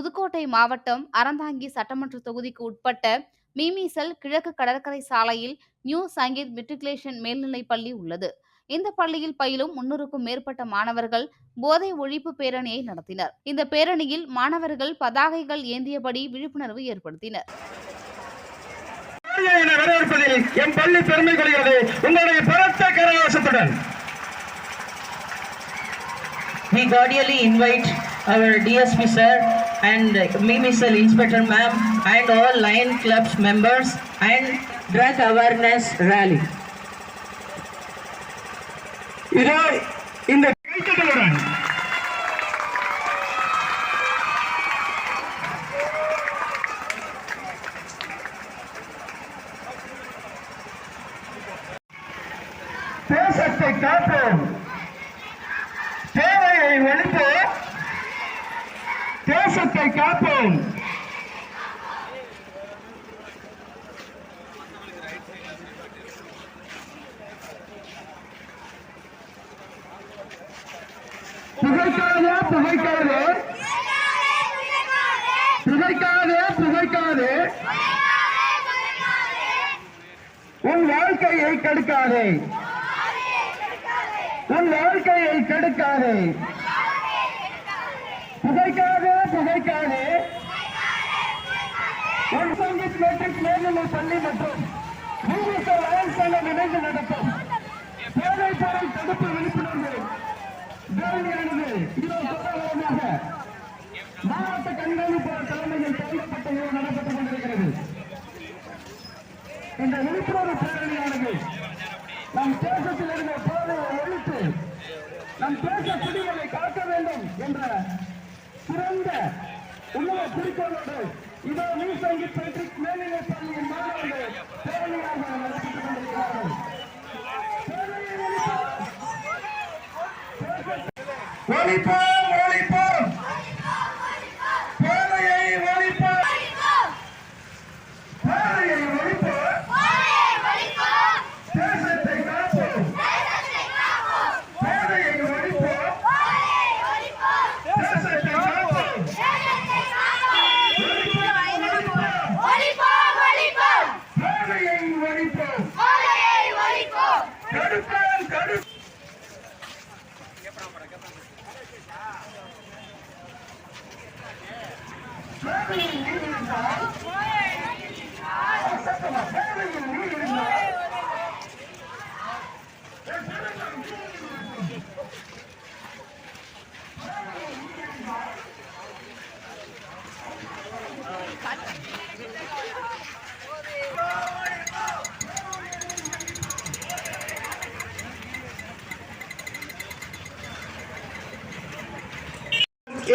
புதுக்கோட்டை மாவட்டம் அறந்தாங்கி சட்டமன்ற தொகுதிக்கு உட்பட்ட மீமிசல் கிழக்கு கடற்கரை சாலையில் நியூ சங்கீத் மெட்ரிகுலேஷன் மேல்நிலைப் பள்ளி உள்ளது. இந்த பள்ளியில் பயிலும் 300க்கும் மேற்பட்ட மாணவர்கள் போதை ஒழிப்பு பேரணியை நடத்தினர். இந்த பேரணியில் மாணவர்கள் பதாகைகள் ஏந்தியபடி விழிப்புணர்வு ஏற்படுத்தினர். என் பள்ளி பெருமை கொள்கிறது உங்களுடைய பலத்த கரகோஷத்துடன். We cordially invite our DSP sir and MIMISEL Inspector ma'am and all Lion Clubs members and drug awareness rally. இதோ இந்த கைத்தட்டலுடன் தேசத்தை காப்போம், தேவையை ஒழிப்போம், தேசத்தை காப்போம். புகைக்காதே புகைக்காதே புகைக்காதே புகைக்காதே உன் வாழ்க்கையை கெடுக்காதே, உன் வாழ்க்கையை கெடுக்காதே, புகைக்காதே புகைக்காதே. உன் சங்கீத் மெட்ரிக் மேல்நிலைப் பள்ளி மற்றும் மீமிசல் லயன்ஸ் சங்கம் இணைந்து நடத்தும் போதைப் பொருள் தடுப்பு விழிப்புணர்வு பேரணியானது கோலாகலமாக மாவட்ட கண்காணிப்பாளர் தலைமையில் தொடங்கப்பட்ட நடைபெற்றுக் கொண்டிருக்கிறது. இந்த விழிப்புணர்வு பேரணியானது நம் தேசத்தில் இருந்த போதையை ஒழித்து நம் தேச குடிகளை காக்க வேண்டும் என்ற சிறந்த உணவ குறிக்கோளோடு இதோ நியூ சங்கீத் மெட்ரிக் மேல்நிலைப் பள்ளியின் மாணவர்கள் பேரணியாக நடைபெற்றுக் கொண்டிருக்கிறார்கள். ஒழிப்போம் ஒழிப்போம், போதையை ஒழிப்போம், போதையை ஒழிப்போம், தேசத்தை காப்போம், போதையை ஒழிப்போம், தேசத்தை காப்போம், போதையை ஒழிப்போம், தடுப்போம் தடுப்போம்.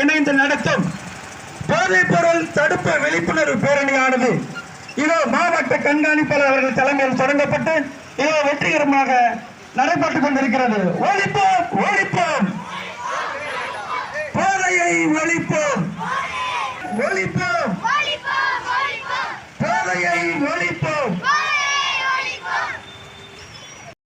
இணைந்து நடத்தும் போதைப் பொருள் தடுப்பு விழிப்புணர்வு பேரணியானது இதோ மாவட்ட கண்காணிப்பாளர் அவர்கள் தலைமையில் தொடங்கப்பட்டு இதோ வெற்றிகரமாக நடைபெற்றுக் கொண்டிருக்கிறது. ஒழிப்போம் ஒழிப்போம், போதையை ஒழிப்போம், ஒழிப்போம்.